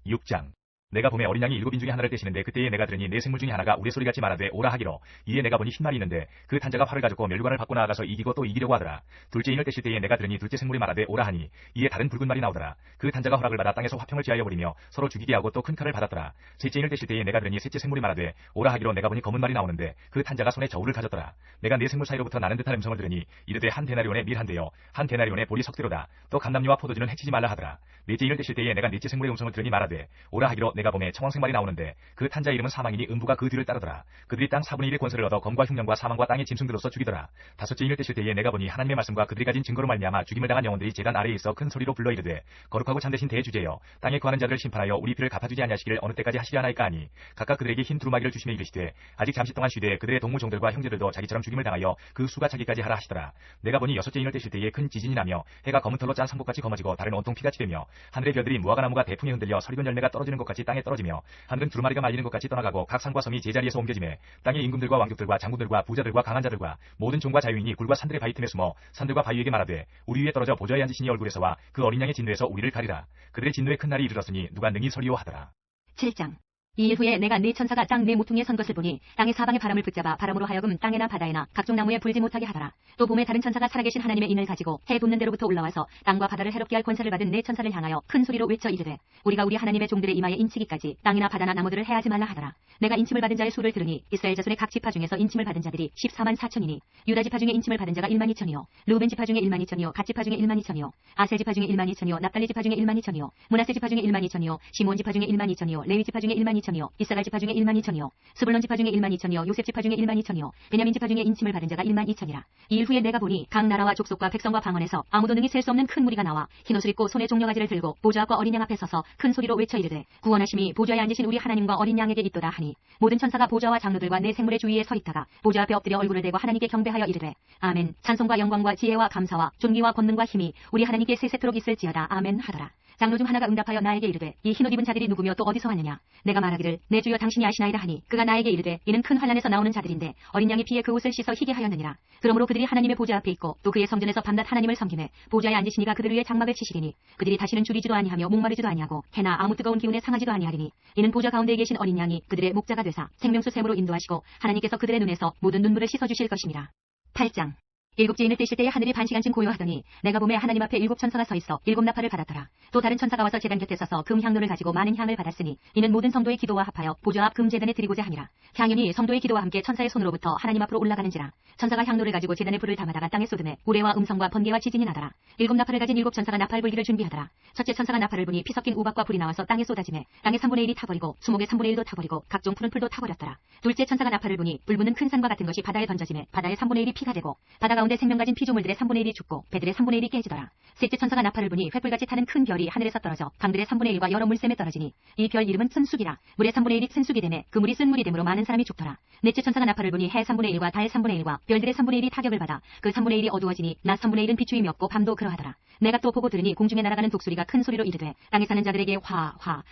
6장. 내가 봄에 어린 양이 7인 중에 하나를 떼시는데 그때에 내가 들으니 내 생물 중에 하나가 우레소리같이 말하되 오라 하기로 이에 내가 보니 흰 말이 있는데 그 탄자가 활을 가졌고 멸류관을 받고 나아가서 이기고 또 이기려고 하더라. 둘째 인을 떼실 때에 내가 들으니 둘째 생물이 말하되 오라 하니 이에 다른 붉은 말이 나오더라. 그 탄자가 허락을 받아 땅에서 화평을 지하여 버리며 서로 죽이게 하고 또 큰 칼을 받았더라. 셋째 인을 떼실 때에 내가 들으니 셋째 생물이 말하되 오라 하기로 내가 보니 검은 말이 나오는데 그 탄자가 손에 저울을 가졌더라. 내가 네 생물 사이로부터 나는 듯한 음성을 들으니 이르되 한 데나리온의 밀 한 대요 한 데나리온의 보리 석대로다. 또 감람류와 포도주는 해치지 말라 하더라. 넷째 인을 떼실 때에 내가 넷째 생물의 음성을 들으니 말하되 오라 하기로 내가 봄에 청황색 말이 나오는데 그 탄자의 이름은 사망이니 음부가 그 뒤를 따르더라. 그들이 땅 4분의 1의 권세를 얻어 검과 흉년과 사망과 땅의 짐승들로서 죽이더라. 다섯째 인을 떼실 때에 내가 보니 하나님의 말씀과 그들이 가진 증거로 말미암아 죽임을 당한 영혼들이 제단 아래에 있어 큰 소리로 불러 이르되 거룩하고 참되신 대주제여 땅에 거하는 자들을 심판하여 우리 피를 갚아주지 아니하시기를 어느 때까지 하시려 하나이까 하니 각각 그들에게 흰 두루마기를 주시며 이르시되 아직 잠시 동안 쉬되 그들의 동무종들과 형제들도 자기처럼 죽임을 당하여 그 수가 차기까지 하라 하시더라. 내가 보니 여섯째 인을 떼실 때에 큰 지진이 나며 해가 검은 털로 짠 삼복같이 검어지고 달은 온통 피같이 되며 하늘의 별들이 무화과나무가 대풍에 흔들려 설익은 열매가 떨어지는 것 같이 땅에 떨어지며 하늘은 두루마리가 말리는 것 같이 떠나가고 각 산과 섬이 제자리에서 옮겨지매 땅의 임금들과 왕족들과 장군들과 부자들과 강한 자들과 모든 종과 자유인이 굴과 산들의 바위 틈에 숨어 산들과 바위에게 말하되 우리 위에 떨어져 보좌에 앉으시니 얼굴에서와 그 어린 양의 진노에서 우리를 가리라. 그들의 진노의 큰 날이 이르렀으니 누가 능히 서리오 하더라. 7장. 이 일 후에 내가 네 천사가 땅 네 모퉁이에 선 것을 보니 땅의 사방의 바람을 붙잡아 바람으로 하여금 땅에나 바다에나 각종 나무에 불지 못하게 하더라. 또 봄에 다른 천사가 살아계신 하나님의 인을 가지고 해 돋는 데로부터 올라와서 땅과 바다를 해롭게 할 권세를 받은 네 천사를 향하여 큰 소리로 외쳐 이르되 우리가 우리 하나님의 종들의 이마에 인치기까지 땅이나 바다나 나무들을 해하지 말라 하더라. 내가 인침을 받은 자의 수를 들으니 이스라엘 자손의 각 지파 중에서 인침을 받은 자들이 14만 4천이니 유다 지파 중에 인침을 받은 자가 1만 2천이요 르우벤 지파 중에 1만 2천이요 갓 지파 중에 1만 2천이요 아셀 지파 중에 1만 2천이요 납달리 지파 중에 1만 2천이요 므낫세 지파 중에 1만 2천이요 시몬 지파 중에 1만 2천이요 레위 지파 중에 1만 2천이요 이사갈 지파 중에 1만 2천이요 스불론 지파 중에 1만 2천이요 요셉 지파 중에 1만 2천이요 베냐민 지파 중에 인침을 받은 자가 1만 2천이라. 이 일 후에 내가 보니 각 나라와 족속과 백성과 방언에서 아무도 능히 셀 수 없는 큰 무리가 나와 흰옷을 입고 손에 종려가지를 들고 보좌 앞과 어린 양 앞에 서서 큰 소리로 외쳐 이르되 구원하심이 보좌에 앉으신 우리 하나님과 어린 양에게 있도다 하니 모든 천사가 보좌와 장로들과 내 생물의 주위에 서 있다가 보좌 앞에 엎드려 얼굴을 대고 하나님께 경배하여 이르되 아멘. 찬송과 영광과 지혜와 감사와 존귀와 권능과 힘이 우리 하나님께 세세토록 있을지어다. 아멘 하더라. 장로 중 하나가 응답하여 나에게 이르되 이 흰옷 입은 자들이 누구며 또 어디서 왔느냐. 내가 말하기를 내 주여 당신이 아시나이다 하니 그가 나에게 이르되 이는 큰 환난에서 나오는 자들인데 어린 양이 피에 그 옷을 씻어 희게 하였느니라. 그러므로 그들이 하나님의 보좌 앞에 있고 또 그의 성전에서 밤낮 하나님을 섬기매 보좌에 앉으신 이가 그들 위에 장막을 치시리니 그들이 다시는 줄이지도 아니하며 목마르지도 아니하고 해나 아무 뜨거운 기운에 상하지도 아니하리니 이는 보좌 가운데 계신 어린 양이 그들의 목자가 되사 생명수 샘으로 인도하시고 하나님께서 그들의 눈에서 모든 눈물을 씻어주실 것임이라. 8장. 일곱째 인을 떼실 때에 하늘이 반시간쯤 고요하더니 내가 봄에 하나님 앞에 7 천사가 서 있어 7 나팔을 받았더라. 또 다른 천사가 와서 제단 곁에 서서 금 향로를 가지고 많은 향을 받았으니 이는 모든 성도의 기도와 합하여 보좌 앞 금 제단에 드리고자 하니라. 향연이 성도의 기도와 함께 천사의 손으로부터 하나님 앞으로 올라가는지라. 천사가 향로를 가지고 제단에 불을 담아다가 땅에 쏟음에 우레와 음성과 번개와 지진이 나더라. 7 나팔을 가진 7 천사가 나팔 불기를 준비하더라. 첫째 천사가 나팔을 부니 피 섞인 우박과 불이 나와서 땅에 쏟아지매 땅의 3분의 1이 타버리고 수목의 3분의 1도 타버리고 각종 푸른 풀도 타버렸더라. 둘째 천사가 나팔을 부니 불 붙는 큰 산과 같은 것이 바다에 던져지매 바다의 3분의 1이 피가 되고 바다 가운데 생명 가진 피조물들의 3분의 1이 죽고 배들의 3분의 1이 깨지더라. 셋째 천사가 나팔을 부니 횃불같이 타는 큰 별이 하늘에서 떨어져 강들의 3분의 1과 여러 물샘에 떨어지니 이 별 이름은 쓴쑥이라. 물의 3분의 1이 쓴쑥이 되매 그 물이 쓴 물이 되므로 많은 사람이 죽더라. 넷째 천사가 나팔을 부니 해 3분의 1과 달 3분의 1과 별들의 3분의 1이 타격을 받아 그 3분의 1이 어두워지니 낮 3분의 1은 비추임이 없고 밤도 그러하더라. 내가 또 보고 들으니 공중에 날아가는 독수리가 큰 소리로 이르되 땅에 사는 자들에게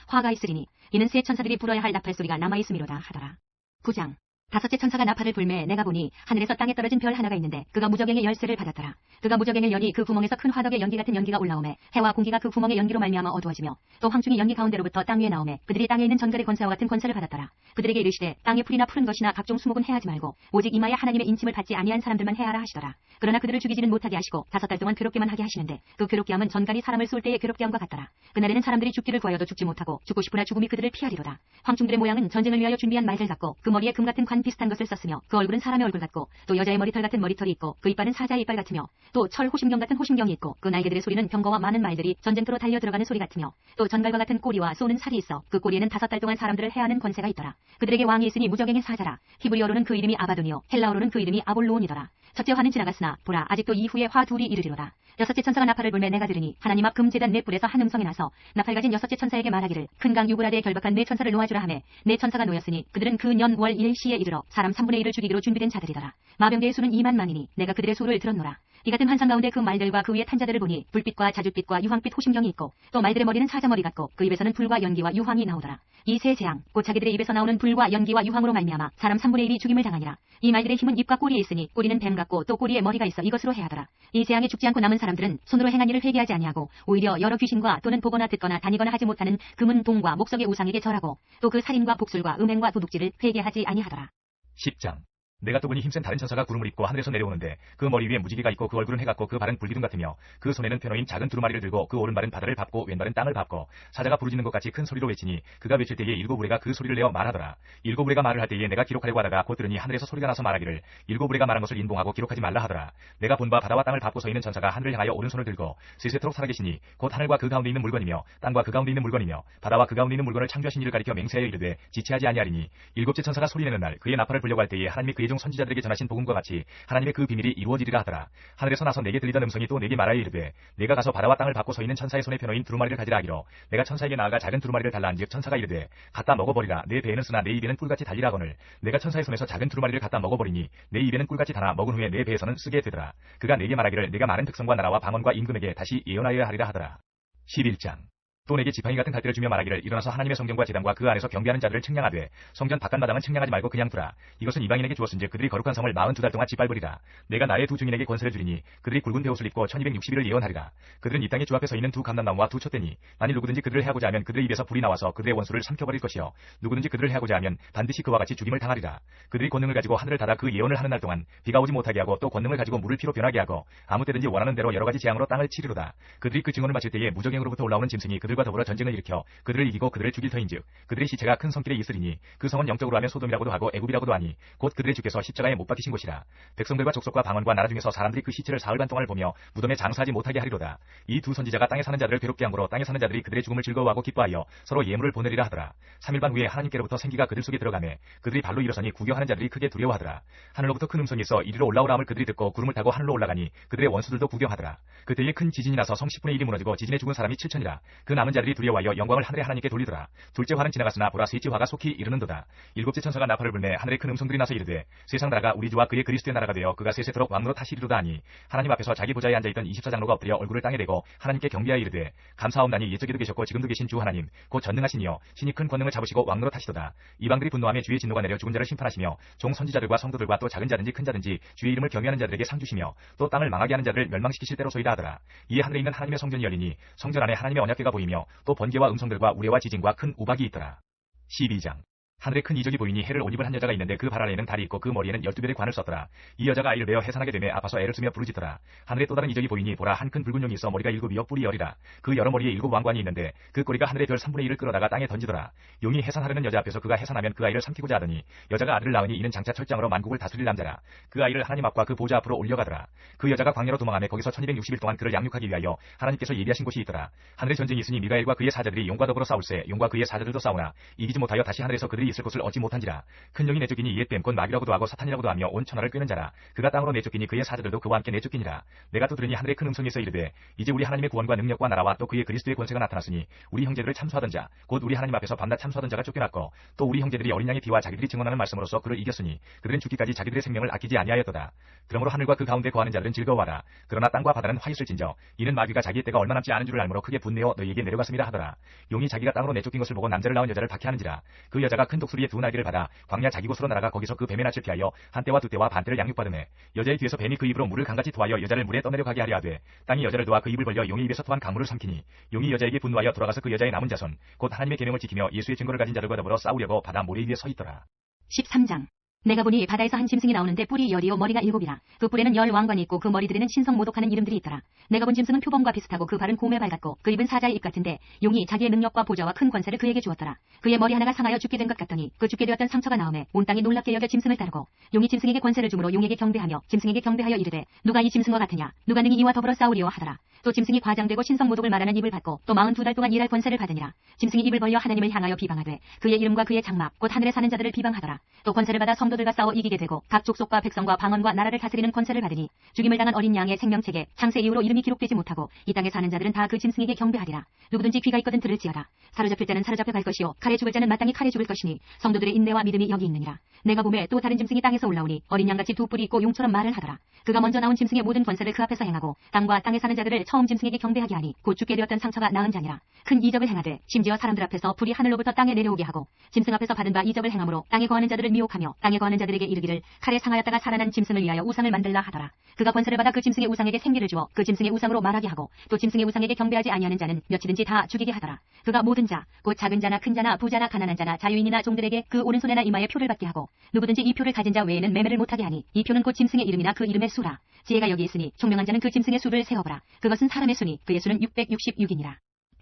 화가 있으리니 이는 새 천사들이 불어야 할 나팔 소리가 남아있음이로다 하더라. 9장. 다섯째 천사가 나팔을 불매 내가 보니 하늘에서 땅에 떨어진 별 하나가 있는데 그가 무저갱의 열쇠를 받았더라. 그가 무저갱을 여니 그 구멍에서 큰 화덕의 연기 같은 연기가 올라오매 해와 공기가 그 구멍의 연기로 말미암아 어두워지며 또 황충이 연기 가운데로부터 땅 위에 나오매 그들이 땅에 있는 전갈의 권세와 같은 권세를 받았더라. 그들에게 이르시되 땅의 풀이나 푸른 것이나 각종 수목은 해하지 말고 오직 이마에 하나님의 인침을 받지 아니한 사람들만 해하라 하시더라. 그러나 그들을 죽이지는 못하게 하시고 5달 동안 괴롭게만 하게 하시는데 그 괴롭게 함은 전갈이 사람을 쏠 때의 괴롭게 함과 같더라. 그날에는 사람들이 죽기를 구하여도 죽지 못하고 죽고 싶으나 죽음이 그들을 피하리로다. 황충들의 모양은 전쟁을 위하여 준비한 말들 같고 그 머리에 금 같은 관 비슷한 것을 썼으며 그 얼굴은 사람의 얼굴 같고 또 여자의 머리털 같은 머리털이 있고 그 이빨은 사자의 이빨 같으며 또 철 호심경 같은 호심경이 있고 그 날개들의 소리는 병거와 많은 말들이 전쟁터로 달려 들어가는 소리 같으며 또 전갈과 같은 꼬리와 쏘는 살이 있어 그 꼬리에는 5달 동안 사람들을 해하는 권세가 있더라. 그들에게 왕이 있으니 무저갱의 사자라. 히브리어로는 그 이름이 아바돈이요 헬라어로는 그 이름이 아볼로온이더라. 첫째 화는 지나갔으나 보라 아직도 이후에 화 둘이 이르리로다. 여섯째 천사가 나팔을 불매 내가 들으니 하나님 앞 금제단 네 뿔에서 한 음성이 나서 나팔 가진 여섯째 천사에게 말하기를 큰 강 유브라데에 결박한 네 천사를 놓아주라 하매 네 천사가 놓였으니 그들은 그 년 월 1시에 이르러 사람 3분의 1을 죽이기로 준비된 자들이더라. 마병대의 수는 2만 만이니 내가 그들의 수를 들었노라. 이 같은 환상 가운데 그 말들과 그 위에 탄 자들을 보니 불빛과 자줏빛과 유황빛 호심경이 있고 또 말들의 머리는 사자머리 같고 그 입에서는 불과 연기와 유황이 나오더라. 이 세 재앙 곧 자기들의 입에서 나오는 불과 연기와 유황으로 말미암아 사람 3분의 1이 죽임을 당하니라. 이 말들의 힘은 입과 꼬리에 있으니 꼬리는 뱀 같고 또 꼬리에 머리가 있어 이것으로 해하더라. 이 재앙에 죽지 않고 남은 사람들은 손으로 행한 일을 회개하지 아니하고 오히려 여러 귀신과 또는 보거나 듣거나 다니거나 하지 못하는 금은 동과 목석의 우상에게 절하고 또 그 살인과 복술과 음행과 도둑질을 회개하지 아니하더라. 10장. 내가 또 보니 힘센 다른 천사가 구름을 입고 하늘에서 내려오는데 그 머리 위에 무지개가 있고 그 얼굴은 해 같고 그 발은 불기둥 같으며 그 손에는 펴놓인 작은 두루마리를 들고 그 오른발은 바다를 밟고 왼발은 땅을 밟고 사자가 부르짖는 것 같이 큰 소리로 외치니 그가 외칠 때에 일곱 우레가 그 소리를 내어 말하더라. 일곱 우레가 말을 할 때에 내가 기록하려고 하다가 곧 들으니 하늘에서 소리가 나서 말하기를 일곱 우레가 말한 것을 인봉하고 기록하지 말라 하더라. 내가 본 바 바다와 땅을 밟고 서 있는 천사가 하늘을 향하여 오른손을 들고 세세토록 살아계시니 곧 하늘과 그 가운데 있는 물건이며 땅과 그 가운데 있는 물건이며 바다와 그 가운데 있는 물건을 창조하신 이를 가리켜 맹세하여 이르되 지체하지 아니하리니 일곱째 천사가 소리내는 날 그의 나팔을 불려고 할 때에 하나님이 그의 종 선지자들에게 전하신 복음과 같이 하나님의 그 비밀이 이루어지리라 하더라. 하늘에서 나서 내게 들리던 음성이 또 내게 말하여 이르되 내가 가서 바다와 땅을 밟고 서 있는 천사의 손에 펴놓인 두루마리를 가지라 하기로 내가 천사에게 나아가 작은 두루마리를 달라 한즉 천사가 이르되 갖다 먹어버리라. 내 배에는 쓰나 내 입에는 꿀같이 달리라 하거늘 내가 천사의 손에서 작은 두루마리를 갖다 먹어버리니 내 입에는 꿀같이 달아 먹은 후에 내 배에서는 쓰게 되더라. 그가 내게 말하기를 내가 많은 백성과 나라와 방언과 임금에게 다시 예언하여야 하리라 하더라. 11장. 또 내게 지팡이 같은 갈대를 주며 말하기를 일어나서 하나님의 성전과 제단과 그 안에서 경배하는 자들을 측량하되 성전 바깥마당은 측량하지 말고 그냥 두라. 이것은 이방인에게 주었은즉 그들이 거룩한 성을 42달 동안 짓밟으리라. 내가 나의 두 증인에게 권세를 주리니 그들이 굵은 베옷을 입고 1260일을 예언하리라. 그들은 이 땅에 주 앞에 서 있는 두 감람나무와 두 촛대니 만일 누구든지 그들을 해하고자 하면 그들의 입에서 불이 나와서 그들의 원수를 삼켜버릴 것이요 누구든지 그들을 해하고자 하면 반드시 그와 같이 죽임을 당하리라. 그들이 권능을 가지고 하늘을 닫아 그 예언을 하는 날 동안 비가 오지 못하게 하고 또 권능을 가지고 물을 피로 변하게 하고 아무 때든지 원하는 대로 여러 가지 재앙으로 땅을 치리로다. 그들이 그 증언을 마칠 때에 무적행으로부터 올라오는 짐승이 그들과 더불어 전쟁을 일으켜 그들을 이기고 그들을 죽일 터인즉 그들의 시체가 큰 성길에 있으리니 그 성은 영적으로 하면 소돔이라고도 하고 애굽이라고도 하니 곧 그들의 주께서 십자가에 못 박히신 곳이라. 백성들과 족속과 방언과 나라 중에서 사람들이 그 시체를 사흘 반 동안을 보며 무덤에 장사하지 못하게 하리로다. 이 두 선지자가 땅에 사는 자들을 괴롭게 함으로 땅에 사는 자들이 그들의 죽음을 즐거워하고 기뻐하여 서로 예물을 보내리라 하더라. 3일 반 후에 하나님께로부터 생기가 그들 속에 들어가매 그들이 발로 일어서니 구경하는 자들이 크게 두려워하더라. 하늘로부터 큰 음성이 있어 이리로 올라오라 함을 그들이 듣고 구름을 타고 하늘로 올라가니 그들의 원수들도 구경하더라. 그때에 큰 지진이 나서 성 10분의 1이 무너지고 지진에 죽은 사람이 7천이라. 그 남은 자들이 두려워하여 영광을 하늘의 하나님께 돌리더라. 둘째 화는 지나갔으나 보라 셋째 화가 속히 이르는도다. 일곱째 천사가 나팔을 불매 하늘에 큰 음성들이 나서 이르되 세상 나라가 우리 주와 그의 그리스도의 나라가 되어 그가 세세토록 왕으로 타시리로다 하니 하나님 앞에서 자기 보좌에 앉아있던 24장로가 엎드려 얼굴을 땅에 대고 하나님께 경배하여 이르되 감사하옵나니 옛적에도 계셨고 지금도 계신 주 하나님 곧 전능하시니여 신이 큰 권능을 잡으시고 왕으로 타시도다. 이방들이 분노하며 주의 진노가 내려 죽은 자를 심판하시며 종 선지자들과 성도들과 또 작은 자든지 큰 자든지 주의 이름을 경외하는 자들에게 상 주시며 또 땅을 망하게 하는 자들을 멸망시키실 때로소이다 하더라. 이에 하늘에 있는 하나님의 성전이 열리니 성전 안에 하나님의 언약궤가 보이며 또 번개와 음성들과 우레와 지진과 큰 우박이 있더라. 12장. 하늘에 큰 이적이 보이니 해를 옷 입은 한 여자가 있는데 그 발 아래에는 달이 있고 그 머리에는 12별의 관을 썼더라. 이 여자가 아이를 베어 해산하게 되매 아파서 애를 쓰며 부르짖더라. 하늘에 또 다른 이적이 보이니 보라 한 큰 붉은 용이 있어 머리가 7이여 뿔이 10이라. 그 여러 머리에 7 왕관이 있는데 그 꼬리가 하늘의 별 3분의 1을 끌어다가 땅에 던지더라. 용이 해산하려는 여자 앞에서 그가 해산하면 그 아이를 삼키고자 하더니 여자가 아들을 낳으니 이는 장차 철장으로 만국을 다스릴 남자라. 그 아이를 하나님 앞과 그 보좌 앞으로 올려가더라. 그 여자가 광야로 도망하며 거기서 1260일 동안 그를 양육하기 위하여 하나님께서 예비하신 곳이 있더라. 하늘에 전쟁이 있으니 미가엘과 그의 사자들이 용과 더불어 싸울세 용과 그의 사자들도 싸우나 이기지 못하여 다시 하늘에서 그들이 있을 곳을 얻지 못한지라. 큰 영이 내쫓기니 옛뱀 곧 마귀라고도 하고 사탄이라고도 하며 온 천하를 꿰는 자라. 그가 땅으로 내쫓기니 그의 사자들도 그와 함께 내쫓기니라. 내가 또 들으니 하늘에 큰 음성이 있어 이르되 이제 우리 하나님의 구원과 능력과 나라와 또 그의 그리스도의 권세가 나타났으니 우리 형제들을 참수하던 자 곧 우리 하나님 앞에서 밤낮 참수하던 자가 쫓겨났고 또 우리 형제들이 어린 양의 피와 자기들이 증언하는 말씀으로써 그를 이겼으니 그들은 죽기까지 자기들의 생명을 아끼지 아니하였도다. 그러므로 하늘과 그 가운데 거하는 자들은 즐거워하라. 그러나 땅과 바다는 화있을진저 이는 마귀가 자기의 때가 얼마 남지 않은 줄을 알므로 크게 분내어 너희에게 내려갔음이라 하더라. 용이 자기가 땅으로 내쫓긴 것을 보고 남자를 낳은 여자를 박해하는지라. 그 여자가 큰 독수리의 두 날개를 받아 광야 자기 곳으로 날아가 거기서 그 뱀의 낯을 피하여 한때와 두때와 반때를 양육받으매 여자의 뒤에서 뱀이 그 입으로 물을 강같이 토하여 여자를 물에 떠내려가게 하려 하되 땅이 여자를 도와 그 입을 벌려 용의 입에서 토한 강물을 삼키니 용이 여자에게 분노하여 돌아가서 그 여자의 남은 자손 곧 하나님의 계명을 지키며 예수의 증거를 가진 자들과 더불어 싸우려고 바다 모래 위에 서 있더라. 13장. 내가 보니 바다에서 한 짐승이 나오는데 뿔이 10이요 머리가 7이라. 그 뿔에는 10 왕관이 있고 그 머리들에는 신성 모독하는 이름들이 있더라. 내가 본 짐승은 표범과 비슷하고 그 발은 곰의 발 같고 그 입은 사자의 입 같은데 용이 자기의 능력과 보좌와 큰 권세를 그에게 주었더라. 그의 머리 하나가 상하여 죽게 된 것 같더니 그 죽게 되었던 상처가 나오매 온 땅이 놀랍게 여겨 짐승을 따르고 용이 짐승에게 권세를 주므로 용에게 경배하며 짐승에게 경배하여 이르되 누가 이 짐승과 같으냐 누가 능히 이와 더불어 싸우리요 하더라. 또 짐승이 과장되고 신성 모독을 말하는 입을 받고 또 42달 동안 일할 권세를 받으니라. 짐승이 입을 벌려 하나님을 향하여 비방하되 그의 이름과 그의 장막 곧 하늘에 사는 자들을 비방하더라. 또 권세를 받아 성도 성도들과 싸워 이기게 되고 각 족속과 백성과 방언과 나라를 다스리는 권세를 받으니 죽임을 당한 어린 양의 생명책에 창세 이후로 이름이 기록되지 못하고 이 땅에 사는 자들은 다 그 짐승에게 경배하리라. 누구든지 귀가 있거든 들을지어다. 사로잡힐 자는 사로잡혀 갈 것이요 칼에 죽을 자는 마땅히 칼에 죽을 것이니 성도들의 인내와 믿음이 여기 있느니라. 내가 보매 또 다른 짐승이 땅에서 올라오니 어린 양같이 두 뿔이 있고 용처럼 말을 하더라. 그가 먼저 나온 짐승의 모든 권세를 그 앞에서 행하고 땅과 땅에 사는 자들을 처음 짐승에게 경배하게 하니 곧 죽게 되었던 상처가 나은 자니라. 큰 이적을 행하되 심지어 사람들 앞에서 불이 하늘로부터 땅에 내려오게 하고 짐승 앞에서 받은 바 이적을 행함으로 땅에 거하는 자들을 미혹하며 땅에 거하는 자들에게 이르기를 칼에 상하였다가 살아난 짐승을 위하여 우상을 만들라 하더라. 그가 권세를 받아 그 짐승의 우상에게 생기를 주어 그 짐승의 우상으로 말하게 하고 또 짐승의 우상에게 경배하지 아니하는 자는 몇이든지 다 죽이게 하더라. 그가 모든 자 곧 작은 자나 큰 자나 부자나 가난한 자나 자유인이나 종들에게 그 오른손에나 이마에 표를 받게 하고 누구든지 이 표를 가진 자 외에는 매매를 못하게 하니 이 표는 곧 짐승의 이름이나 그 이름의 수라. 지혜가 여기 있으니 총명한 자는 그 짐승의 수를 세어보라. 그것은 사람의 수니 그의 수는 666이니라.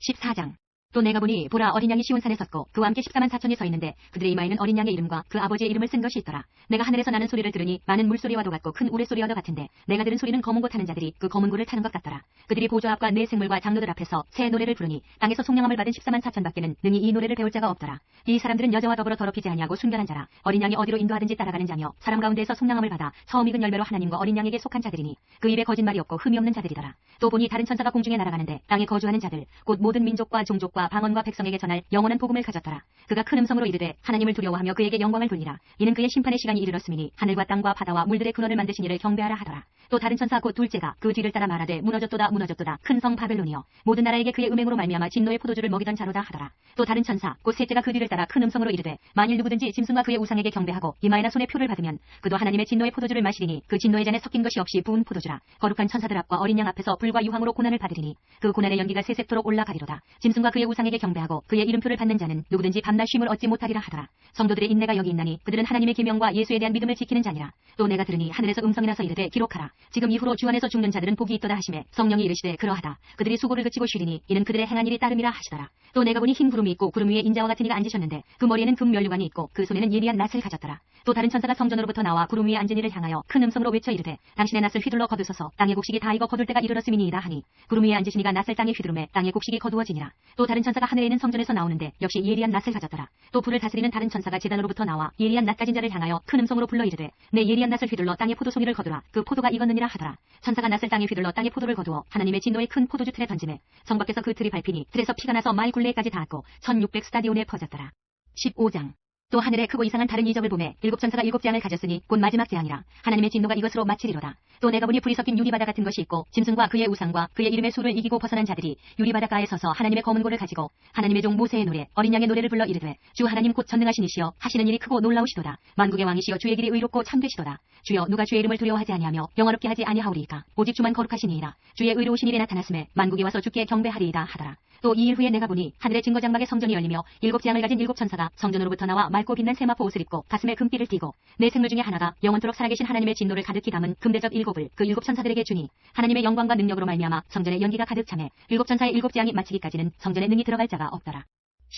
14장. 또 내가 보니 보라 어린 양이 시온산에 섰고 그와 함께 14만 4천이 서 있는데 그들의 이마에는 어린 양의 이름과 그 아버지의 이름을 쓴 것이 있더라. 내가 하늘에서 나는 소리를 들으니 많은 물소리와도 같고 큰 우레소리와도 같은데 내가 들은 소리는 검은 고 타는 자들이 그 검은 고를 타는 것 같더라. 그들이 보좌 앞과 네 생물과 장로들 앞에서 새 노래를 부르니 땅에서 속량함을 받은 14만 4천 밖에는 능히 이 노래를 배울 자가 없더라. 이 사람들은 여자와 더불어 더럽히지 아니하고 순결한 자라. 어린 양이 어디로 인도하든지 따라가는 자며 사람 가운데에서 속량함을 받아 처음 익은 열매로 하나님과 어린 양에게 속한 자들이니 그 입에 거짓말이 없고 흠이 없는 자들이더라. 또 보니 다른 천사가 공중에 날아가는데 땅에 거주하는 자들 곧 모든 민족과 종족과 방언과 백성에게 전할 영원한 복음을 가졌더라. 그가 큰 음성으로 이르되 하나님을 두려워하며 그에게 영광을 돌리라. 이는 그의 심판의 시간이 이르렀음이니 하늘과 땅과 바다와 물들의 근원을 만드신 이를 경배하라 하더라. 또 다른 천사 곧 둘째가 그 뒤를 따라 말하되 무너졌도다 무너졌도다 큰 성 바벨론이여 모든 나라에게 그의 음행으로 말미암아 진노의 포도주를 먹이던 자로다 하더라. 또 다른 천사 곧 셋째가 그 뒤를 따라 큰 음성으로 이르되 만일 누구든지 짐승과 그의 우상에게 경배하고 이마에나 손에 표를 받으면 그도 하나님의 진노의 포도주를 마시리니 그 진노의 잔에 섞인 것이 없이 부은 포도주라. 거룩한 천사들 앞과 어린 양 앞에서 불과 유황으로 고난을 받으리니 그 고난의 연기가 세세토록 올라가리로다. 짐승과 그의 우상에게 경배하고 그의 이름표를 받는 자는 누구든지 밤낮 쉼을 얻지 못하리라 하더라. 성도들의 인내가 여기 있나니 그들은 하나님의 계명과 예수에 대한 믿음을 지키는 자니라. 또 내가 들으니 하늘에서 음성이 나서 이르되 기록하라. 지금 이후로 주 안에서 죽는 자들은 복이 있도다 하시매 성령이 이르시되 그러하다. 그들이 수고를 그치고 쉬리니 이는 그들의 행한 일이 따름이라 하시더라. 또 내가 보니 흰 구름이 있고 구름 위에 인자와 같은 이가 앉으셨는데 그 머리에는 금 면류관이 있고 그 손에는 예리한 낫을 가졌더라. 또 다른 천사가 성전으로부터 나와 구름 위에 앉은 이를 향하여 큰 음성으로 외쳐 이르되 당신의 낫을 휘둘러 거두소서 땅의 곡식이 다 익어 거둘 때가 이르렀음이니이다 하니 구름 위에 앉으신 이가 낫을 땅에 휘두르매 땅의 곡식이 거두어지니라. 또 다른 천사가 하늘에 있는 성전에서 나오는데 역시 예리한 낫을 가졌더라. 또 불을 다스리는 다른 천사가 제단으로부터 나와 예리한 낫 가진 자를 향하여 큰 음성으로 불러 이르되 내 예리한 낫을 휘둘러 땅의 포도송이를 거두라. 그 포도가 익었느니라 하더라. 천사가 낫을 땅에 휘둘러 땅의 포도를 거두어 하나님의 진노의 큰 포도주 틀에 던지매 성 밖에서 그 틀이 밟히니 틀에서 피가 나서 마을 굴레에까지 닿았고 1600 스타디온에 퍼졌더라. 15장. 또 하늘에 크고 이상한 다른 이적을 보매 일곱 천사가 일곱 재앙을 가졌으니 곧 마지막 재앙이라. 하나님의 진노가 이것으로 마치리로다. 또 내가 보니 불이 섞인 유리바다 같은 것이 있고 짐승과 그의 우상과 그의 이름의 수를 이기고 벗어난 자들이 유리바닷가에 서서 하나님의 검은 고를 가지고 하나님의 종 모세의 노래 어린 양의 노래를 불러 이르되 주 하나님 곧 전능하신 이시여 하시는 일이 크고 놀라우시도다. 만국의 왕이시여 주의 길이 의롭고 참되시도다. 주여 누가 주의 이름을 두려워하지 아니하며 영화롭게 하지 아니하오리이까. 오직 주만 거룩하시니이다. 주의 의로우신 일이 나타났음에 만국이 와서 주께 경배하리이다 하더라. 또 2일 후에 내가 보니 하늘의 증거 장막의 성전이 열리며 일곱 재앙을 가진 일곱 천사가 성전으로부터 나와 맑고 빛난 세마포 옷을 입고 가슴에 금띠를 띠고 네 생물 중에 하나가 영원토록 살아계신 하나님의 진노를 가득히 담은 금대접 일곱을 그 일곱 천사들에게 주니 하나님의 영광과 능력으로 말미암아 성전에 연기가 가득 차매 일곱 천사의 일곱 재앙이 마치기까지는 성전에 능히 들어갈 자가 없더라.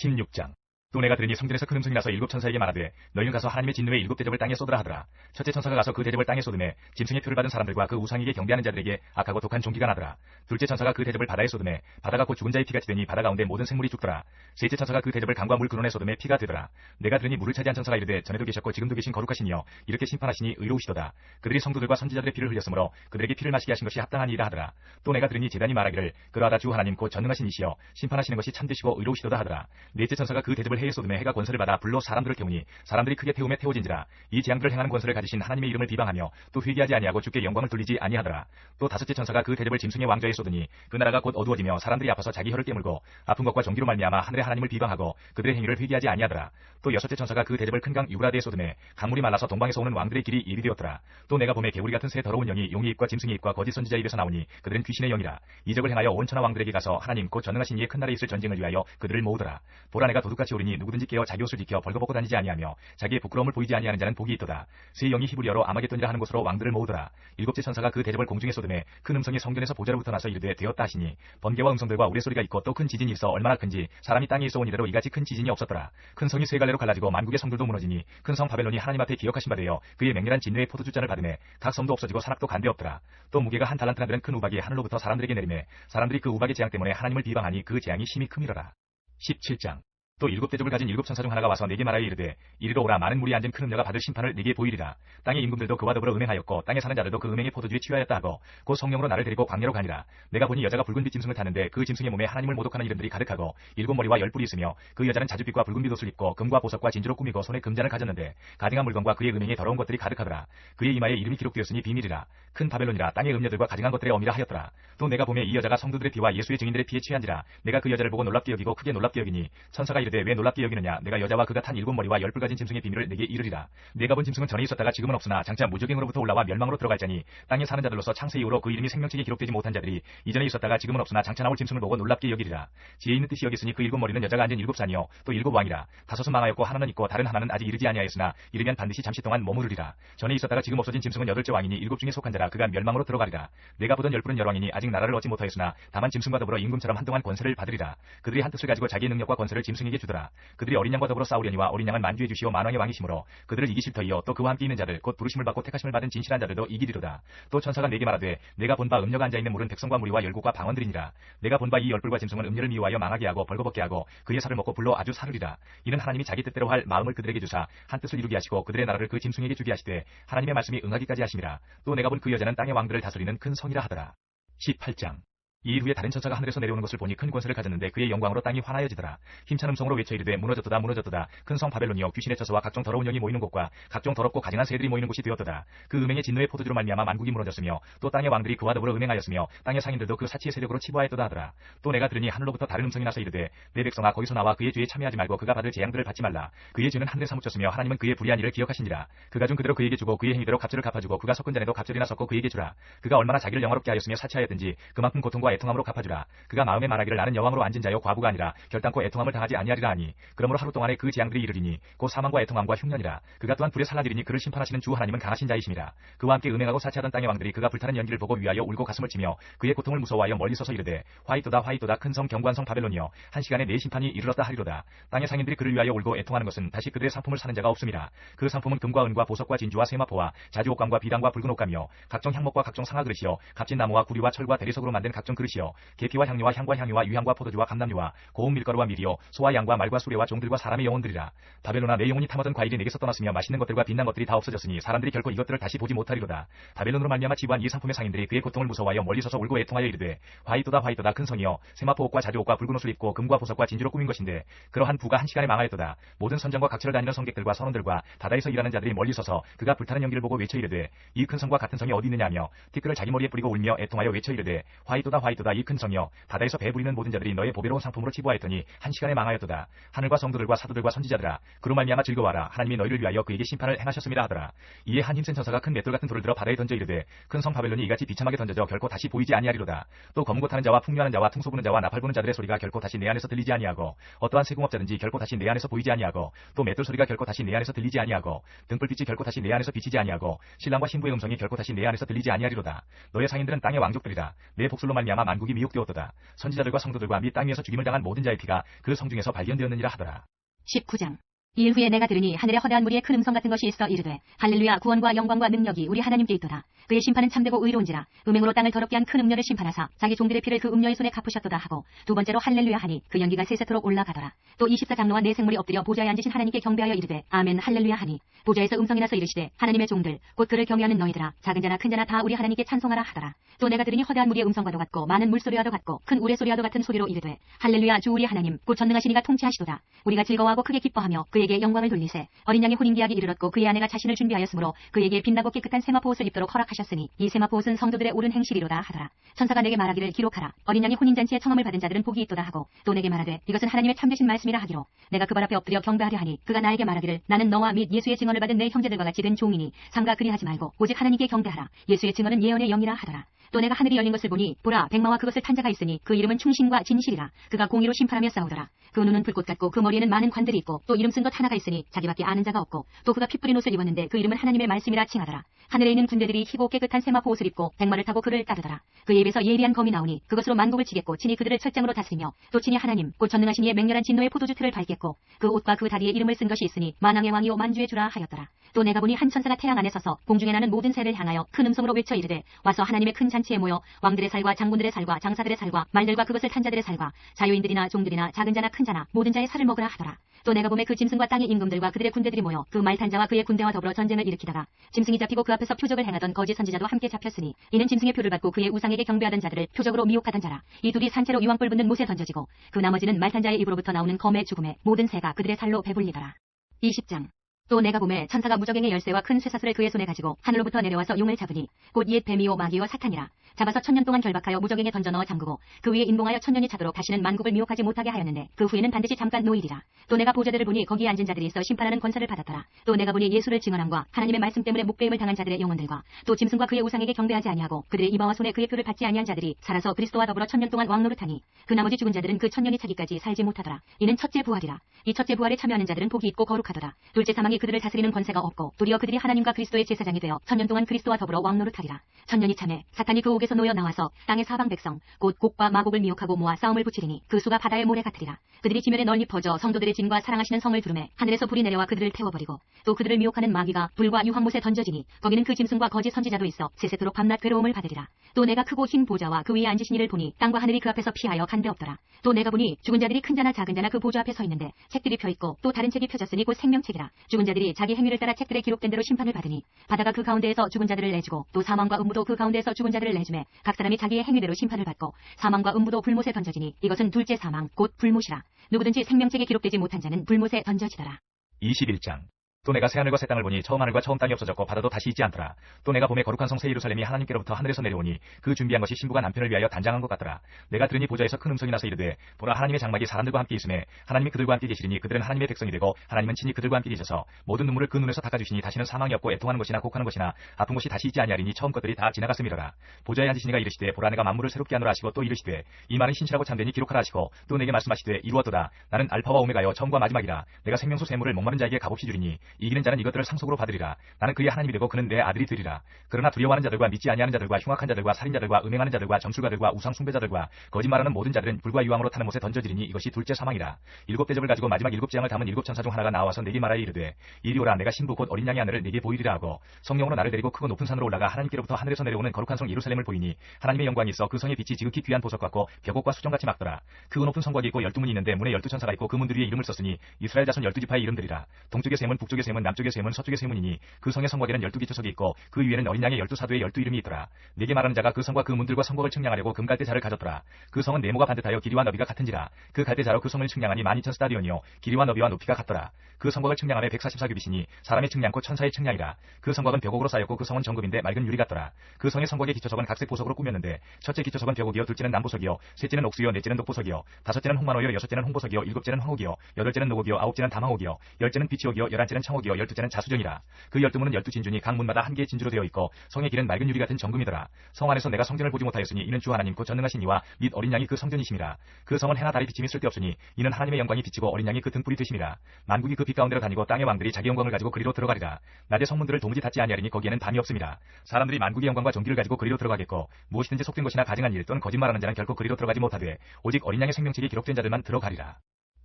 16장. 또 내가 들으니 성전에서 큰 음성이 나서 일곱 천사에게 말하되 너희는 가서 하나님의 진노의 일곱 대접을 땅에 쏟으라 하더라. 첫째 천사가 가서 그 대접을 땅에 쏟음에 짐승의 표를 받은 사람들과 그 우상에게 경배하는 자들에게 악하고 독한 종기가 나더라. 둘째 천사가 그 대접을 바다에 쏟음에 바다가 곧 죽은 자의 피같이 되니 바다 가운데 모든 생물이 죽더라. 셋째 천사가 그 대접을 강과 물 근원에 쏟음에 피가 되더라. 내가 들으니 물을 차지한 천사가 이르되 전에도 계셨고 지금도 계신 거룩하시니여 이렇게 심판하시니 의로우시도다. 그들이 성도들과 선지자들의 피를 흘렸으므로 그들에게 피를 마시게 하신 것이 합당하니이다 하더라. 또 내가 들으니 제단이 말하기를 그러하다 주 하나님 곧 전능하신 이시여 심판하시는 것이 참되시고 의로우시도다 하더라. 넷째 천사가 그 대접을 해에 쏟음에 해가 권세를 받아 불로 사람들을 태우니 사람들이 크게 태움에 태워진지라. 이 재앙들을 행하는 권세를 가지신 하나님의 이름을 비방하며 또 회개하지 아니하고 주께 영광을 돌리지 아니하더라. 또 다섯째 천사가 그 대접을 짐승의 왕좌에 쏟으니 그 나라가 곧 어두워지며 사람들이 아파서 자기 혀를 깨물고 아픈 것과 전기로 말미암아 하늘의 하나님을 비방하고 그들의 행위를 회개하지 아니하더라. 또 여섯째 천사가 그 대접을 큰 강 유브라데에 쏟으매 강물이 말라서 동방에서 오는 왕들의 길이 예비되었더라. 또 내가 보매 개구리 같은 새 더러운 영이 용의 입과 짐승의 입과 거짓 선지자 입에서 나오니 그들은 귀신의 영이라. 이적을 행하여 온 천하 왕들에게 가서 하나님 곧 전능하신 이의 큰 날에 있을 전쟁을 위하여 그들을 모으더라. 보라 내가 도둑같이 오리니 누구든지 깨어 자기 옷을 지켜 벌거벗고 다니지 아니하며 자기의 부끄러움을 보이지 아니하는 자는 복이 있도다. 새 영이 히브리어로 아마겟돈이라 하는 곳으로 왕들을 모으더라. 일곱째 천사가 그 대접을 공중에 쏟음에 큰 음성이 성전에서 보좌로부터 나서 이르되 되었다 하시니 번개와 음성들과 우레소리가 있고 또 큰 지진이 있어 얼마나 큰지 사람이 땅에 있어 온 이래로 이같이 큰 지진이 없었더라. 큰 성이 세 갈래로 갈라지고 만국의 성들도 무너지니 큰 성 바벨론이 하나님 앞에 기억하신 바 되어 그의 맹렬한 진노의 포도주잔을 받음에 각 섬도 없어지고 산악도 간데 없더라. 또 무게가 한 달란트나 되는 큰 우박이 하늘로부터 사람들에게 내리매 사람들이 그 우박의 재앙 때문에 하나님을 비방하니 그 재앙이 심히 크미러라. 17장. 또 7대접을 가진 7천사 중 하나가 와서 내게 말하여 이르되 이리로 오라. 많은 물이 앉은 큰 음녀가 받을 심판을 내게 보이리라. 땅의 임금들도 그와 더불어 음행하였고 땅에 사는 자들도 그 음행의 포도주에 취하였다 하고 곧 성령으로 나를 데리고 광야로 가니라. 내가 보니 여자가 붉은빛 짐승을 타는데 그 짐승의 몸에 하나님을 모독하는 이름들이 가득하고 7머리와 10뿔이 있으며 그 여자는 자줏빛과 붉은빛 옷을 입고 금과 보석과 진주로 꾸미고 손에 금잔을 가졌는데 가증한 물건과 그의 음행에 더러운 것들이 가득하더라. 그의 이마에 이름이 기록되었으니 비밀이라. 큰 바벨론이라. 땅의 음녀들과 가증한 것들의 어미라 하였더라. 또 내가 보매 이 여자가 성도들의 피와 예수의 증인들의 피에 취한지라. 내가 그 여자를 보고 놀랍게 여기고 크게 놀랍게 여기니 천사가 이르되 왜 놀랍게 여기느냐. 내가 여자와 그가 탄 7머리와 10뿔 가진 짐승의 비밀을 내게 이르리라. 내가 본 짐승은 전에 있었다가 지금은 없으나 장차 무적행으로부터 올라와 멸망으로 들어갈 자니 땅에 사는 자들로서 창세 이후로 그 이름이 생명책에 기록되지 못한 자들이 이전에 있었다가 지금은 없으나 장차 나올 짐승을 보고 놀랍게 여기리라. 지혜 있는 뜻이 여겼으니 그 7머리는 여자가 앉은 7산이요 또 7왕이라. 5은 망하였고 하나는 있고 다른 하나는 아직 이르지 아니하였으나 이르면 반드시 잠시 동안 머무르리라. 전에 있었다가 지금 없어진 짐승은 8째 왕이니 7 중에 속한 자라. 그가 멸망으로 들어가리라. 내가 보던 10뿔은 열왕이니 아직 나라를 얻지 못하였으나 다만 짐승과 더불어 임금처럼 한동안 권세를 받으리라. 그들이 한 뜻을 가지고 자기의 능력과 권세를 짐승에게 주더라. 그들이 어린 양과 더불어 싸우려니와 어린 양은 만주해 주시오 만왕의 왕이시므로 그들을 이기실 터이요 또 그와 함께 있는 자들 곧 부르심을 받고 택하심을 받은 진실한 자들도 이기리로다. 또 천사가 내게 말하되 내가 본 바 음녀가 앉아있는 물은 백성과 무리와 열국과 방언들이니라. 내가 본 바 이 10뿔과 짐승은 음녀를 미워하여 망하게 하고 벌거벗게 하고 그의 살을 먹고 불로 아주 사르리라. 이는 하나님이 자기 뜻대로 할 마음을 그들에게 주사 한 뜻을 이루게 하시고 그들의 나라를 그 짐승에게 주게 하시되 하나님의 말씀이 응하기까지 하심이라. 또 내가 본 그 여자는 땅의 왕들을 다스리는 큰 성이라 하더라. 18장. 이 일 후에 다른 천사가 하늘에서 내려오는 것을 보니 큰 권세를 가졌는데 그의 영광으로 땅이 환하여지더라. 힘찬 음성으로 외쳐 이르되 무너졌도다 무너졌도다. 큰 성 바벨론이여 귀신의 처소와 각종 더러운 영이 모이는 곳과 각종 더럽고 가증한 새들이 모이는 곳이 되었도다. 그 음행의 진노의 포도주로 말미암아 만국이 무너졌으며 또 땅의 왕들이 그와 더불어 음행하였으며 땅의 상인들도 그 사치의 세력으로 치부하였도다 하더라. 또 내가 들으니 하늘로부터 다른 음성이 나서 이르되 내 백성아 거기서 나와 그의 죄에 참여하지 말고 그가 받을 재앙들을 받지 말라. 그의 죄는 하늘에 사무쳤으며 하나님은 그의 불의한 일을 기억하시니라. 그가 준 그대로 그에게 주고 그의 행위대로 값절을 갚아주고 그가 섞은 잔에도 값절이나 섞고 그에게 주라. 그가 얼마나 자기를 영화롭게 하였으며 사치하였든지 그만큼 고통과 애통함으로 갚아주라. 그가 마음에 말하기를 나는 여왕으로 앉은 자요 과부가 아니라 결단코 애통함을 당하지 아니하리라 하니 그러므로 하루 동안에 그 재앙들이 이르리니 곧 사망과 애통함과 흉년이라. 그가 또한 불에 살라지리니 그를 심판하시는 주 하나님은 강하신 자이심이라. 그와 함께 음행하고 사치하던 땅의 왕들이 그가 불타는 연기를 보고 위하여 울고 가슴을 치며 그의 고통을 무서워하여 멀리 서서 이르되 화이토다 화이토다 큰 성 경관성 바벨론이여 한 시간에 내 심판이 이르렀다 하리로다. 땅의 상인들이 그를 위하여 울고 애통하는 것은 다시 그들의 상품을 사는 자가 없음이라. 그 상품은 금과 은과 보석과 진주와 세마포와 자주옥감과 비단과 붉은 옷감이요 각종 향목과 각종 상아 그릇이요 값진 나무와 구리와 철과 대리석으로 만든 각종 그릇이요 계피와 향료와 향과 향유와 유향과 포도주와 감람류와 고운 밀가루와 밀이요 소와 양과 말과 수레와 종들과 사람의 영혼들이라. 바벨론아 내 영혼이 탐하던 과일이 내게서 떠났으며 맛있는 것들과 빛난 것들이 다 없어졌으니 사람들이 결코 이것들을 다시 보지 못하리로다. 바벨론으로 말미암아 치부한 이 상품의 상인들이 그의 고통을 무서워하여 멀리 서서 울고 애통하여 이르되 화이토다 화이토다 큰 성이여 세마포 옷과 자주옷과 붉은 옷을 입고 금과 보석과 진주로 꾸민 것인데 그러한 부가 한 시간에 망하였도다. 모든 선장과 각처를 다니는 성객들과 선원들과 바다에서 일하는 자들이 멀리 서서 그가 불타는 연기를 보고 외쳐 이르되 이 큰 성과 같은 성이 어디 있느냐 하며 티끌을 자기 머리에 뿌리고 울며 애통하여 외쳐 이르되 화이토다 화이토다 이 큰 성이여 바다에서 배 부리는 모든 자들이 너의 보배로운 상품으로 치부하였더니 한 시간에 망하였도다. 하늘과 성도들과 사도들과 선지자들아 그로 말미암아 즐거워하라. 하나님이 너희를 위하여 그에게 심판을 행하셨음이라 하더라. 이에 한 힘센 천사가 큰 맷돌 같은 돌을 들어 바다에 던져 이르되 큰 성 바벨론이 이같이 비참하게 던져져 결코 다시 보이지 아니하리로다. 또 검은 고 타는 자와 풍류하는 자와 퉁소 부는 자와 나팔 부는 자들의 소리가 결코 다시 내 안에서 들리지 아니하고 어떠한 세공업자든지 결코 다시 내 안에서 보이지 아니하고 또 맷돌 소리가 결코 다시 내 안에서 들리지 아니하고 등불빛이 결코 다시 내 안에서 비치지 아니하고 신랑과 신부의 음성이 결코 다시 내 안에서 들리지 아니하리로다. 너의 상인들은 땅의 왕족들이라. 내 복술로 말미암아 만국이 미혹되었도다. 선지자들과 성도들과 및 땅 위에서 죽임을 당한 모든 자의 피가 그 성 중에서 발견되었느니라 하더라. 19장. 이 일 후에 내가 들으니 하늘에 허다한 무리의 큰 음성 같은 것이 있어 이르되 할렐루야 구원과 영광과 능력이 우리 하나님께 있도다. 그의 심판은 참되고 의로운지라. 음행으로 땅을 더럽게 한 큰 음녀를 심판하사 자기 종들의 피를 그 음녀의 손에 갚으셨도다 하고 두 번째로 할렐루야 하니 그 연기가 세세토록 올라가더라. 또 24장로와 네 생물이 엎드려 보좌에 앉으신 하나님께 경배하여 이르되 아멘 할렐루야 하니 보좌에서 음성이 나서 이르시되 하나님의 종들 곧 그를 경외하는 너희들아 작은 자나 큰 자나 다 우리 하나님께 찬송하라 하더라. 또 내가 들으니 허다한 무리의 음성과도 같고 많은 물소리와도 같고 큰 우레소리와도 같은 소리로 이르되 할렐루야 주 우리 하나님 곧 전능하신 이가 통치하시도다. 우리가 즐거워하고 크게 기뻐하며 그에게 영광을 돌리세. 어린 양의 혼인기약이 이르렀고 그의 아내가 자신을 준비하였으므로 그에게 빛나고 깨끗한 세마포 옷을 입도록 허락하셨으니 이 세마포 옷은 성도들의 옳은 행실이로다 하더라. 천사가 내게 말하기를 기록하라. 어린 양의 혼인잔치에 청함을 받은 자들은 복이 있도다 하고 또 내게 말하되 이것은 하나님의 참되신 말씀이라 하기로 내가 그 발 앞에 엎드려 경배하려 하니 그가 나에게 말하기를 나는 너와 및 예수의 증언을 받은 내 형제들과 같이 된 종이니 삼가 그리하지 말고 오직 하나님께 경배하라. 예수의 증언은 예언의 영이라 하더라. 또 내가 하늘이 열린 것을 보니 보라 백마와 그것을 탄 자가 있으니 그 이름은 충신과 진실이라. 그가 공의로 심판하며 싸우더라. 그 눈은 불꽃 같고 그 머리에는 많은 관들이 있고 또 이름 쓴 것 하나가 있으니 자기밖에 아는 자가 없고 또 그가 피 뿌린 옷을 입었는데 그 이름은 하나님의 말씀이라 칭하더라. 하늘에 있는 군대들이 희고 깨끗한 세마포 옷을 입고 백마를 타고 그를 따르더라. 그의 입에서 예리한 검이 나오니 그것으로 만국을 치겠고 친히 그들을 철장으로 다스리며 또 친히 하나님 곧 전능하신 이의 맹렬한 진노의 포도주 틀을 밟겠고 그 옷과 그 다리에 이름을 쓴 것이 있으니 만왕의 왕이요 만주의 주라 하였더라. 또 내가 보니 한 천사가 태양 안에 서서 공중에 나는 모든 새를 향하여 큰 음성으로 외쳐 이르되 와서 하나님의 큰 잔치 성취에 모여 왕들의 살과 장군들의 살과 장사들의 살과 말들과 그것을 탄 자들의 살과 자유인들이나 종들이나 작은 자나 큰 자나 모든 자의 살을 먹으라 하더라. 또 내가 보매 그 짐승과 땅의 임금들과 그들의 군대들이 모여 그 말 탄 자와 그의 군대와 더불어 전쟁을 일으키다가 짐승이 잡히고 그 앞에서 표적을 행하던 거짓 선지자도 함께 잡혔으니 이는 짐승의 표를 받고 그의 우상에게 경배하던 자들을 표적으로 미혹하던 자라. 이 둘이 산채로 유황불 붙는 못에 던져지고 그 나머지는 말 탄 자의 입으로부터 나오는 검의 죽음에 모든 새가 그들의 살로 배불리더라. 20장. 또 내가 보매 천사가 무적행의 열쇠와 큰 쇠사슬을 그의 손에 가지고 하늘로부터 내려와서 용을 잡으니 곧 옛 뱀이요 마귀요 사탄이라. 잡아서 1000년 동안 결박하여 무적행에 던져 넣어 잠그고 그 위에 인봉하여 1000년이 차도록 다시는 만국을 미혹하지 못하게 하였는데 그 후에는 반드시 잠깐 노일이라. 또 내가 보좌들을 보니 거기에 앉은 자들이 있어 심판하는 권세를 받았더라. 또 내가 보니 예수를 증언함과 하나님의 말씀 때문에 목배임을 당한 자들의 영혼들과 또 짐승과 그의 우상에게 경배하지 아니하고 그들의 이마와 손에 그의 표를 받지 아니한 자들이 살아서 그리스도와 더불어 1000년 동안 왕노릇하니 그 나머지 죽은 자들은 그 1000년이 차기까지 살지 못하더라. 이는 첫째 부활이라. 이 첫째 부활에 참여하는 자들은 복이 있고 거룩하더라. 둘째 사망이 그들을 다스리는 권세가 없고 도리어 그들이 하나님과 그리스도의 제사장이 되어 1000년 동안 그리스도와 더불어 왕노릇하리라. 1000년이 차매 사탄이 그 옥에서 놓여 나와서 땅의 사방 백성 곧 곡과 마곡을 미혹하고 모아 싸움을 붙이리니 그 수가 바다의 모래 같으리라. 그들이 지면에 널리 퍼져 성도들의 진과 사랑하시는 성을 두르매 하늘에서 불이 내려와 그들을 태워버리고 또 그들을 미혹하는 마귀가 불과 유황못에 던져지니 거기는 그 짐승과 거짓 선지자도 있어 세세토록 밤낮 괴로움을 받으리라. 또 내가 크고 흰 보좌와 그 위에 앉으신 이를 보니 땅과 하늘이 그 앞에서 피하여 간데 없더라. 또 내가 보니 죽은 자들이 큰 자나 작은 자나 그 보좌 앞에 서 있는데 책들이 펴 있고 또 다른 책이 펴졌으니 곧 생명책이라. 죽은 자들이 자기 행위를 따라 책들에 기록된 대로 심판을 받으니 바다가 그 가운데에서 죽은 자들을 내주고 또 사망과 음부도 그 가운데에서 죽은 자들을 내주매 각 사람이 자기의 행위대로 심판을 받고 사망과 음부도 불못에 던져지니 이것은 둘째 사망 곧 불못이라. 누구든지 생명책에 기록되지 못한 자는 불못에 던져지더라. 21장. 또 내가 새하늘과 새 땅을 보니 처음 하늘과 처음 땅이 없어졌고 바다도 다시 있지 않더라. 또 내가 봄에 거룩한 성 새 예루살렘이 하나님께로부터 하늘에서 내려오니 그 준비한 것이 신부가 남편을 위하여 단장한 것 같더라. 내가 들으니 보좌에서 큰 음성이 나서 이르되 보라 하나님의 장막이 사람들과 함께 있음에 하나님이 그들과 함께 계시리니 그들은 하나님의 백성이 되고 하나님은 친히 그들과 함께 계셔서 모든 눈물을 그 눈에서 닦아주시니 다시는 사망이 없고 애통하는 것이나 곡하는 것이나 아픈 것이 다시 있지 아니하리니 처음 것들이 다 지나갔음이로라. 보좌에 앉으시니가 이르시되 보라 내가 만물을 새롭게 하노라 하시고 또 이르시되 이 말은 신실하고 참되니 기록하라 하시고 또 내게 말씀하시되 이루었도다. 나는 알파와 오메가여 처음과 마지막이라. 내가 생명수 샘물을 목마른 자에게 값없이 주리니 이기는 자는 이것들을 상속으로 받으리라. 나는 그의 하나님이 되고 그는 내 아들이 되리라. 그러나 두려워하는 자들과 믿지 아니하는 자들과 흉악한 자들과 살인자들과 음행하는 자들과 점술가들과 우상 숭배자들과 거짓말하는 모든 자들은 불과 유황으로 타는 못에 던져지리니 이것이 둘째 사망이라. 7대접을 가지고 마지막 7재앙을 담은 7천사 중 하나가 나와서 내게 말하여 이르되 이리 오라. 내가 신부 곧 어린 양의 하늘을 내게 보이리라 하고 성령으로 나를 데리고 크고 높은 산으로 올라가 하나님께로부터 하늘에서 내려오는 거룩한 성 예루살렘을 보이니 하나님의 영광이 있어 그 성의 빛이 지극히 귀한 보석 같고 벽옥과 수정같이 막더라. 크고 높은 성곽이 있고 12문이 있는데 문에 12천사가 있고 그 문들 위에 이름을 썼으니 이스라엘 자손 12지파의 이름들이라. 동쪽의 세 문, 북쪽의 세 문, 남쪽의 세 문, 서쪽의 세 문이니 그 성의 성곽에는 12기초석이 있고 그 위에는 어린 양의 12사도의 12이름이 있더라. 내게 말하는 자가 그 성과 그 문들과 성곽을 측량하려고 금갈대자를 가졌더라. 그 성은 네모가 반듯하여 길이와 너비가 같은지라. 그 갈대자로 그 성을 측량하니 12,000스타디온이요 길이와 너비와 높이가 같더라. 그 성곽을 측량하며 144규빗이니 사람의 측량코 천사의 측량이라. 그 성곽은 벽옥으로 쌓였고 그 성은 정금인데 맑은 유리 같더라. 그 성의 성곽의 기초석은 각색 보석으로 꾸몄는데 첫째 기초석은 벽옥이요 둘째는 남보석이요 셋째는 옥수요 넷째는 독보석이요 다섯째는 홍만호요 여섯째는 홍보석이요 일곱째는 황옥이요 여덟째는 노곡이요 아홉째는 담황옥이요 열째는 비치옥이요 열한째는 청옥이요 열두째는 자수정이라. 그 12문은 12진주니 각 문마다 한 개의 진주로 되어 있고 성의 길은 맑은 유리 같은 정금이더라. 성 안에서 내가 성전을 보지 못하였으니 이는 주 하나님 곧 전능하신 이와 및 어린 양이 그 성전이심이라. 그 성은 해나 달의 비침이 쓸데없으니 이는 하나님의 영광이 비치고 어린 양이 그 등불이 되심이라. 만국이 그 빛 가운데로 다니고 땅의 왕들이 자기 영광을 가지고 그리로 들어가리라. 낮에 성문들을 도무지 닫지 아니하리니 거기에는 밤이 없음이라. 사람들이 만국의 영광과 존귀를 가지고 그리로 들어가겠고 무엇이든지 속된 것이나 가증한 일 또는 거짓말하는 자는 결코 그리로 들어가지 못하되 오직 어린 양의 생명책이 기록된 자들만 들어가리라.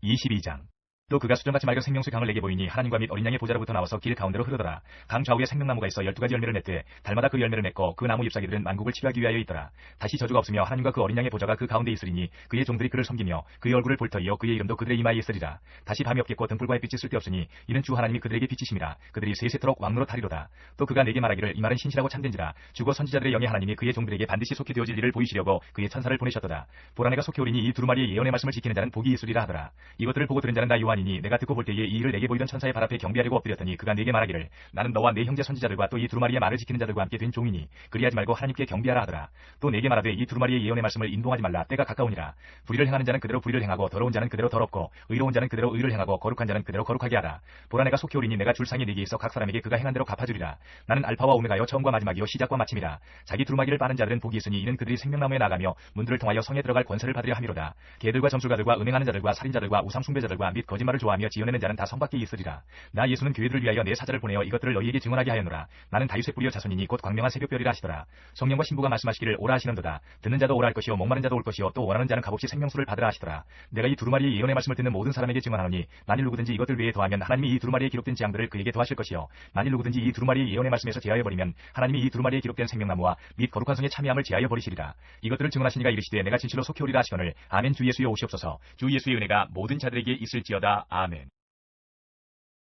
22장. 또 그가 수정같이 맑은 생명수 강을 내게 보이니 하나님과 및 어린 양의 보좌로부터 나와서 길 가운데로 흐르더라. 강 좌우에 생명나무가 있어 12가지 열매를 맺되 달마다 그 열매를 맺고 그 나무 잎사귀들은 만국을 치료하기 위하여 있더라. 다시 저주가 없으며 하나님과 그 어린 양의 보좌가 그 가운데 있으리니 그의 종들이 그를 섬기며 그의 얼굴을 볼 터이요 그의 이름도 그들의 이마에 있으리라. 다시 밤이 없겠고 등불과 햇빛이 쓸데없으니 이는 주 하나님이 그들에게 빛이심이라. 그들이 세세토록 왕노릇하리로다. 또 그가 내게 말하기를 이 말은 신실하고 참된지라. 주고 선지자들의 영의 하나님이 그의 종들에게 반드시 속히 되어질 일을 보이시려고 그의 천사를 보내셨도다. 보라 내가 속히 오리니 이 두루마리의 예언의 말씀을 지키는 자는 복이 있으리라 하더라. 이것들을 보고 들은 자는 다 요한이니 내가 듣고 볼 때에 이 일을 내게 보이던 천사의 발 앞에 경배하려고 엎드렸더니 그가 내게 말하기를 나는 너와 네 형제 선지자들과 또 이 두루마리의 말을 지키는 자들과 함께 된 종이니 그리하지 말고 하나님께 경배하라 하더라. 또 내게 말하되 이 두루마리의 예언의 말씀을 인동하지 말라. 때가 가까우니라. 불의를 행하는 자는 그대로 불의를 행하고 더러운 자는 그대로 더럽고 의로운 자는 그대로 의를 행하고 거룩한 자는 그대로 거룩하게 하라. 보라 내가 속히 오리니 내가 줄 상이 네게 있어 각 사람에게 그가 행한 대로 갚아주리라. 나는 알파와 오메가여 처음과 마지막이요 시작과 마침이라. 자기 두루마기를 빠는 자들은 복이 있으니 이는 그들이 생명나무에 나가며 문들을 통하여 성에 들어갈 권세를 받으려 함이로다. 개들과 점술가들과 음행하는 자들과 살인자들과 우상 숭배자들과 및 거짓 거짓말을 좋아하며 지어내는 자는 다 성밖에 있으리라. 나 예수는 교회들을 위하여 내 사자를 보내어 이것들을 너희에게 증언하게 하였노라. 나는 다윗의 뿌리요 자손이니 곧 광명한 새벽별이라 하시더라. 성령과 신부가 말씀하시기를 오라 하시는도다. 듣는 자도 오라 할 것이요 목마른 자도 올 것이요 또 원하는 자는 값없이 생명수를 받으라 하시더라. 내가 이 두루마리의 예언의 말씀을 듣는 모든 사람에게 증언하노니 만일 누구든지 이것들 외에 더하면 하나님이 이 두루마리에 기록된 재앙들을 그에게 더하실 것이요 만일 누구든지 이 두루마리의 예언의 말씀에서 제하여 버리면 하나님이 이 두루마리에 기록된 생명나무와 및 거룩한 성의 참여함을 제하여 버리시리라. 이것들을 증언하시니가 이르시되 내가 진실로 속히 오리라 하시거늘 아멘. 주 예수여 오시옵소서. 주 예수의 은혜가 모든 자들에게 있을지어다. 아멘.